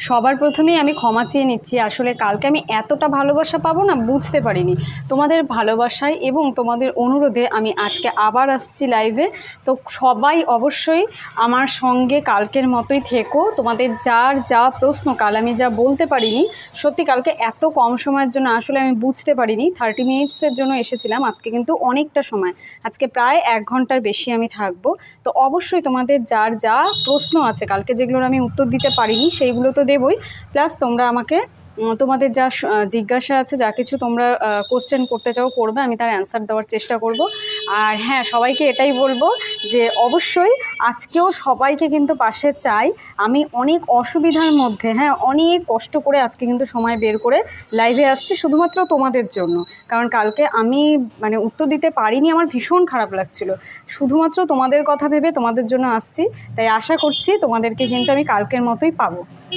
সবার প্রথমেই আমি ক্ষমা চেয়ে নিচ্ছি। আসলে কালকে আমি এতটা ভালোবাসা পাবো না বুঝতে পারিনি। তোমাদের ভালোবাসায় এবং তোমাদের অনুরোধে আমি আজকে আবার আসছি লাইভে। তো সবাই অবশ্যই আমার সঙ্গে কালকের মতোই থেকো। তোমাদের যার যা প্রশ্ন, কাল আমি যা বলতে পারিনি, সত্যি কালকে এত কম সময়ের জন্য আসলে আমি বুঝতে পারিনি। 30 মিনিটসের জন্য এসেছিলাম, আজকে কিন্তু অনেকটা সময়, আজকে প্রায় 1 ঘন্টার বেশি আমি থাকবো। তো অবশ্যই তোমাদের যার যা প্রশ্ন আছে কালকে, যেগুলোর আমি উত্তর দিতে পারিনি সেইগুলো তো দেবই, প্লাস তোমরা আমাকে তোমাদের যা জিজ্ঞাসা আছে, যা কিছু তোমরা কোশ্চেন করতে চাও করবে, আমি তার অ্যান্সার দেওয়ার চেষ্টা করব। আর হ্যাঁ, সবাইকে এটাই বলবো যে অবশ্যই আজকেও সবাইকে কিন্তু পাশে চাই। আমি অনেক অসুবিধার মধ্যে, হ্যাঁ অনেক কষ্ট করে আজকে কিন্তু সময় বের করে লাইভে আসছি শুধুমাত্র তোমাদের জন্য। কারণ কালকে আমি মানে উত্তর দিতে পারিনি, আমার ভীষণ খারাপ লাগছিল। শুধুমাত্র তোমাদের কথা ভেবে তোমাদের জন্য আসছি, তাই আশা করছি তোমাদেরকে কিন্তু আমি কালকের মতোই পাবো।